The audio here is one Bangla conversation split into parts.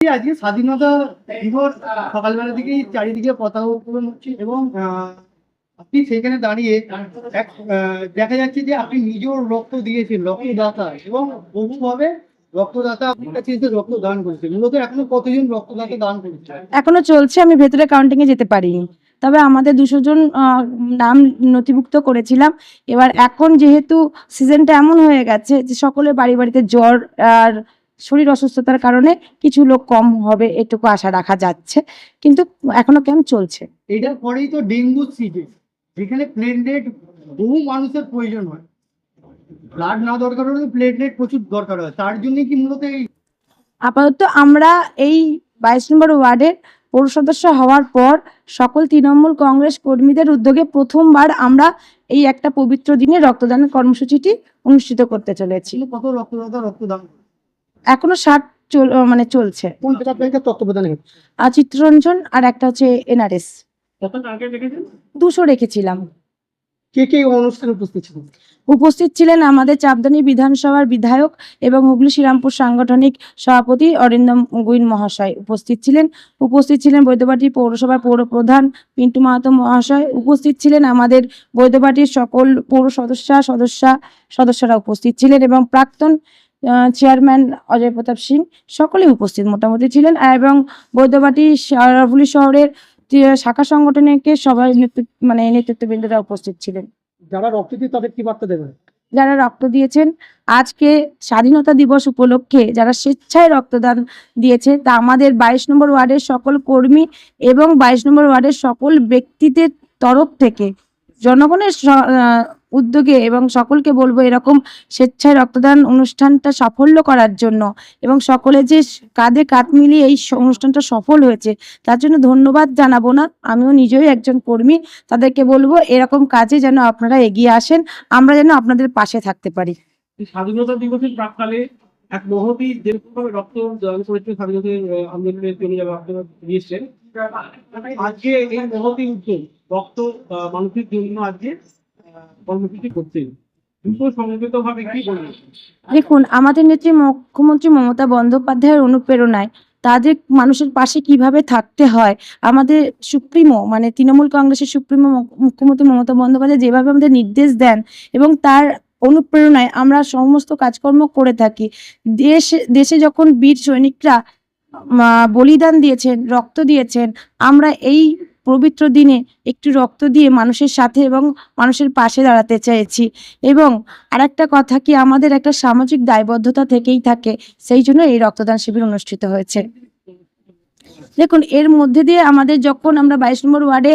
আজকে স্বাধীনতা দিবস সকালবেলা থেকেই চারিদিকে পতাকা উত্তোলন হচ্ছে এবং আপনি সেখানে দাঁড়িয়ে দেখা যাচ্ছে যে আপনি নিজেও রক্ত দিয়েছেন, রক্তদাতা, এবং বহুভাবে রক্তদাতা আপনার কাছে এসে রক্ত দান করেছে। মূলত এখনো কতজন রক্তদাতা দান করেছে? এখনো চলছে, আমি ভেতরে কাউন্টিং এ যেতে পারিনি, তবে আমাদের 200 জন নাম নথিভুক্ত করেছিলাম। এবার এখন যেহেতু সিজনটা এমন হয়ে গেছে যে সকলের বাড়ি বাড়িতে জ্বর আর শরীর অসুস্থতার কারণে কিছু লোক কম হবে এটুকু আশা রাখা যাচ্ছে, কিন্তু এখনো ক্যাম্প চলছে। এটার পরেই তো ডেঙ্গু সিজন, যেখানে প্লেটলেট বহু মানুষের প্রয়োজন হয়। ব্লাড না দরকার হলে প্লেটলেট প্রচুর দরকার হয়, তার জন্য কি মূলত এই আপাতত আমরা এই 22 নম্বর ওয়ার্ডের পৌর সদস্য হওয়ার পর সকল তৃণমূল কংগ্রেস কর্মীদের উদ্যোগে প্রথমবার আমরা এই একটা পবিত্র দিনে রক্তদানের কর্মসূচিটি অনুষ্ঠিত করতে চলেছি। কত রক্তদাতা রক্তদান? এখনো মানে চলছে। কোন ব্যাংকের তত্ত্বাবধানে হচ্ছে? আর চিত্তরঞ্জন আর একটা হচ্ছে NRS। কত টার্গেট রেখেছেন? 200 রেখেছিলাম। কে কে অনুষ্ঠানে উপস্থিত ছিলেন? উপস্থিত ছিলেন আমাদের চাপদানি বিধানসভার বিধায়ক এবং হুগলি শ্রীরামপুর সাংগঠনিক সভাপতি অরিন্দম গুইন মহাশয় উপস্থিত ছিলেন বৈদ্যবাটি পৌরসভার পৌর প্রধান পিন্টু মাহাতো মহাশয় উপস্থিত ছিলেন, আমাদের বৈদ্যবাটির সকল পৌর সদস্যরা উপস্থিত ছিলেন এবং প্রাক্তন চেয়ারম্যান অজয় প্রতাপ সিং সকলেই উপস্থিত মোটামুটি ছিলেন, এবং বৈদ্যবাটি হুগলি শহরের শাখা সংগঠনকে সবাই নেতৃত্ববৃন্দরা উপস্থিত ছিলেন। যারা রক্ত দিয়ে তাদের কি বার্তা দেবেন? যারা রক্ত দিয়েছেন আজকে স্বাধীনতা দিবস উপলক্ষে, যারা স্বেচ্ছায় রক্তদান দিয়েছে, তা আমাদের 22 নম্বর ওয়ার্ডের সকল কর্মী এবং 22 নম্বর ওয়ার্ডের সকল ব্যক্তিদের তরফ থেকে জনগণের উদ্যোগে, এবং সকলকে বলবো এরকম স্বেচ্ছায় রক্তদান অনুষ্ঠানটা সাফল্য করার জন্য, এবং সকলে যে কাঁধে কাঁধ মিলিয়ে এই অনুষ্ঠানটা সফল হয়েছে তার জন্য ধন্যবাদ জানাবো না, আমিও নিজেই একজন কর্মী, তাদেরকে বলবো এরকম কাজে যেন আপনারা এগিয়ে আসেন, আমরা যেন আপনাদের পাশে থাকতে পারি। স্বাধীনতা দিবসের প্রাককালে এক মহতী যেরকমভাবে রক্ত দান করেছে, স্বাধীনতা আন্দোলনের তিনি রক্ত দিয়েছেন, আজকে এই মহতী উদ্যোগ রক্ত মানুষের জন্য আজকে কর্মসূচি করছেন, দুটো সমবেত ভাবে কি বলবেন? দেখুন, আমাদের নেত্রী মুখ্যমন্ত্রী মমতা বন্দ্যোপাধ্যায়ের অনুপ্রেরণায় তাদের মানুষের পাশে কিভাবে থাকতে হয়, আমাদের সুপ্রিমো মানে তৃণমূল কংগ্রেসের সুপ্রিমো মুখ্যমন্ত্রী মমতা বন্দ্যোপাধ্যায় যেভাবে আমাদের নির্দেশ দেন এবং তার অনুপ্রেরণায় আমরা সমস্ত কাজকর্ম করে থাকি। দেশে যখন বীর সৈনিকরা বলিদান দিয়েছেন, রক্ত দিয়েছেন, আমরা এই পবিত্র দিনে একটু রক্ত দিয়ে মানুষের সাথে এবং মানুষের পাশে দাঁড়াতে চাইছি। এবং আরেকটা কথা কি, আমাদের একটা সামাজিক দায়বদ্ধতা থেকেই থাকে, সেই জন্য এই রক্তদান শিবির অনুষ্ঠিত হয়েছে। দেখুন, এর মধ্যে দিয়ে আমাদের যখন আমরা 22 নম্বর ওয়ার্ডে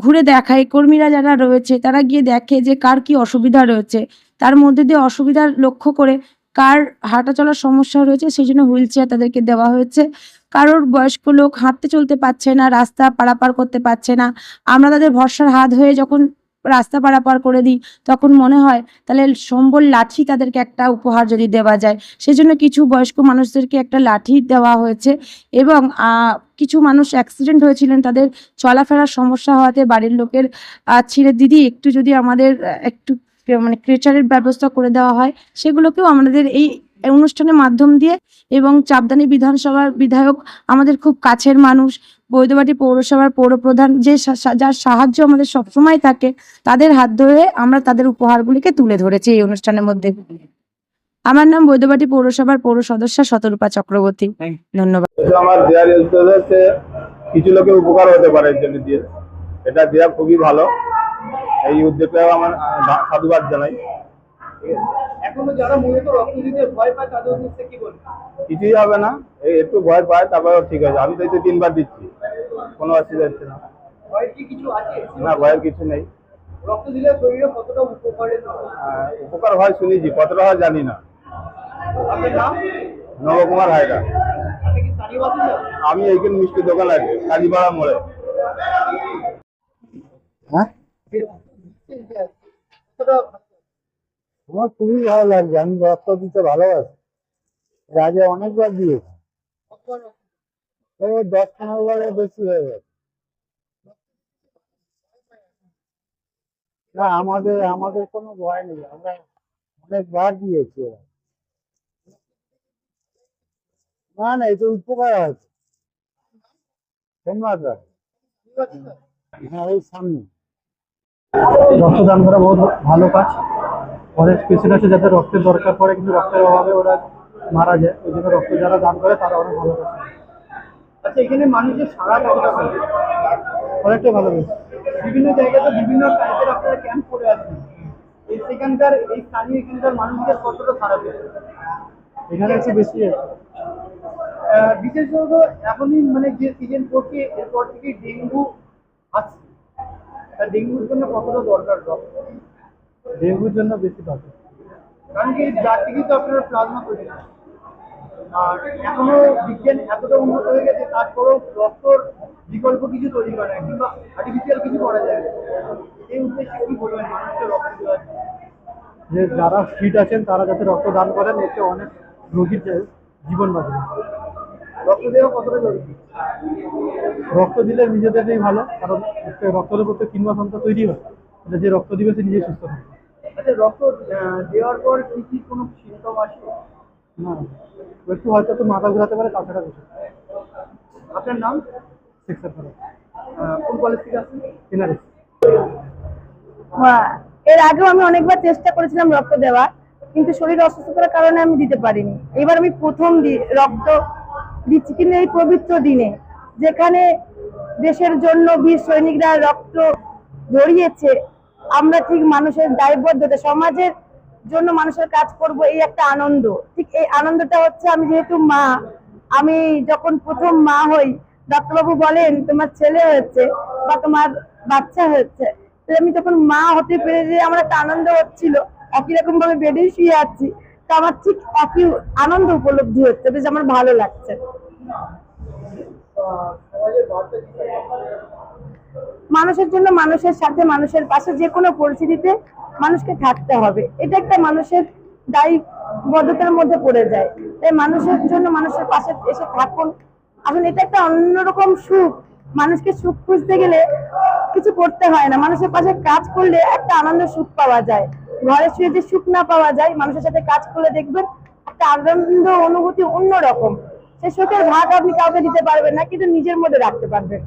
ঘুরে দেখাই, কর্মীরা যারা রয়েছে তারা গিয়ে দেখে যে কার কি অসুবিধা রয়েছে, তার মধ্যে দিয়ে অসুবিধার লক্ষ্য করে কার হাঁটা চলার সমস্যা রয়েছে সেই জন্য হুইল চেয়ার তাদেরকে দেওয়া হয়েছে। কারোর বয়স্ক লোক হাঁটতে চলতে পারছে না, রাস্তা পারাপার করতে পারছে না, আমরা তাদের ভরসার হাত হয়ে যখন রাস্তা পারাপার করে দিই তখন মনে হয় তাহলে সম্বল লাঠি তাদেরকে একটা উপহার যদি দেওয়া যায়, সেজন্য কিছু বয়স্ক মানুষদেরকে একটা লাঠি দেওয়া হয়েছে। এবং কিছু মানুষ অ্যাক্সিডেন্ট হয়েছিলেন, তাদের চলাফেরার সমস্যা হওয়াতে বাড়ির লোকের ছিঁড়ে দিদি একটু যদি আমাদের একটু মানে ক্রেচারের ব্যবস্থা করে দেওয়া হয়, সেগুলোকেও আমাদের এই অনুষ্ঠানের মাধ্যম দিয়ে, এবং চাপদানি বিধানসভার বিধায়ক আমাদের খুব কাছের মানুষ, বৈদ্যবাটি পৌরসভার পৌর প্রধান যার সাহায্য আমাদের সবসময় থাকে, তাদের হাত ধরে আমরা তাদের উপহারগুলিকে তুলে ধরেছি এই অনুষ্ঠানের মধ্যে। আমার নাম বৈদ্যবাটি পৌরসভার পৌর সদস্য শতরূপা চক্রবর্তী। ধন্যবাদ। আমার দেওয়ার হচ্ছে কিছু লোকের উপকার হতে পারে, এর জন্য দিয়ে এটা দেওয়া খুবই ভালো, এই উদ্যোগটাও আমার সাধুবাদ জানাই। এখনো যারা মূলত রক্ত দিতে ভয় পায় তাদের উদ্দেশ্যে কি বলবেন? কিছুই হবে না, এই একটু ভয় পায় তারপরে ঠিক আছে, আমি তো এই 3বার দিচ্ছি, কোনো অসুবিধা হচ্ছে না। ভয়ের কি কিছু আছে? না, ভয়ের কিছু নেই। রক্ত দিলে শরীরে কতটা উপকার হয় শুনেছি, কতটা হয় জানি না। আপনার নাম? নবকুমার হায়দা। আপনি কি স্থানীয় বাসিন্দা? আমি এইখানে মিষ্টি দোকান আছে কালীপাড়া মোড়ে। হ্যাঁ, আমার খুবই ভালো লাগছে, আমি রক্ত দিতে ভালোবাসি, আগে অনেকবার দিয়েছি, 10-15 বারের বেশি হয়ে গেছে। না, আমাদের কোনো ভয় নেই, আমরা অনেকবার দিয়েছি। না না, এটা উপকার আছে। ধন্যবাদ। হ্যাঁ, এই সামনে রক্তদান করা বহুত ভালো কাজ। অনেক পেশেন্ট আছে যাদের রক্তের দরকার পড়ে, কিন্তু রক্তের অভাবে ওরা মারা যায়। ওই জন্য রক্ত যারা দান করে তারা অনেক ভালো কাজ করে। আচ্ছা, এখানে মানুষের সারা কতটা থাকে? অনেকটাই ভালো কাজ। বিভিন্ন জায়গাতে বিভিন্ন টাইপের আপনারা ক্যাম্প করে আছেন, সেখানকার এই স্থানীয় এখানকার মানুষদের কতটা সারা পেয়েছে? এখানে একটু বেশি আছে। বিশেষত এখনই মানে যে সিজন পড়ছে এরপর থেকে ডেঙ্গু আসছে, ডেঙ্গুর জন্য কতটা দরকার রক্ত? ডেঙ্গুর জন্য বেশি দরকার। কারণ কি ব্লাড থেকেই তো আপনারা প্লাজমা তৈরি করেন। আর এখনো বিজ্ঞান এতটা উন্নত হয়ে গেছে, তারপরেও রক্তর বিকল্প কিছু তৈরি করে না, কিংবা আর্টিফিশিয়াল কিছু করা যায় না। এই উদ্দেশ্যে কি বলবেন মানুষকে রক্ত দেওয়ার? যে যারা ফিট আছেন তারা যাতে রক্ত দান করেন, এতে অনেক রোগীর জীবন বাঁচবে। রক্ত দেওয়া কতটা জরুরি? রক্ত দিলে নিজেদেরই ভালো, কারণ রক্তের উপর তো কিংবা সংখ্যা তৈরি হয়। তাহলে যে রক্ত দিবে সে নিজে সুস্থ থাকবে। আচ্ছা, রক্ত দেওয়ার পর কি কি কোনো সিমটম আসে? না, একটু হয়তো একটু মাথা ঘোরাতে পারে, তাছাড়া কিছু না। আপনার নাম? Accept করা। কোন কলেজ থেকে আসছেন? NRS। এর আগেও আমি অনেকবার চেষ্টা করেছিলাম রক্ত দেওয়ার, কিন্তু শরীর অসুস্থতার কারণে আমি দিতে পারিনি। এবার আমি প্রথম রক্ত দিচ্ছি, কিন্তু এই পবিত্র দিনে যেখানে দেশের জন্য বীর সৈনিকরা রক্ত ঝরিয়েছে, আমরা ঠিক মানুষের দায়বদ্ধতা, সমাজের জন্য মানুষের কাজ করব, এই একটা আনন্দ। ঠিক এই আনন্দটা হচ্ছে, আমি যেহেতু মা, আমি যখন প্রথম মা হই, ডাক্তারবাবু বলেন তোমার ছেলে হয়েছে বা তোমার বাচ্চা হয়েছে, তো আমি যখন মা হতে পেরে যে আমার একটা আনন্দ হচ্ছিল, একই রকম ভাবে বেডেই শুয়ে আছি, তো আমার ঠিক একই আনন্দ উপলব্ধি হচ্ছে, বেশ আমার ভালো লাগছে। সমাজের বার্তা কি থাকে? মানুষের জন্য, মানুষের সাথে, মানুষের পাশে যে কোনো পরিস্থিতিতে মানুষকে থাকতে হবে, এটা একটা মানুষের দায়বদ্ধতার মধ্যে পড়ে যায়। তাই মানুষের জন্য মানুষের পাশে এসে থাকুন। এখন এটা একটা অন্যরকম সুখ। মানুষকে সুখ খুঁজতে গেলে কিছু করতে হয় না, মানুষের পাশে কাজ করলে একটা আনন্দ সুখ পাওয়া যায়। ঘরে শুয়ে যে সুখ না পাওয়া যায়, মানুষের সাথে কাজ করলে দেখবেন একটা আনন্দ অনুভূতি অন্যরকম। সে সুখের ভাগ আপনি কাউকে দিতে পারবেন না, কিন্তু নিজের মধ্যে রাখতে পারবেন।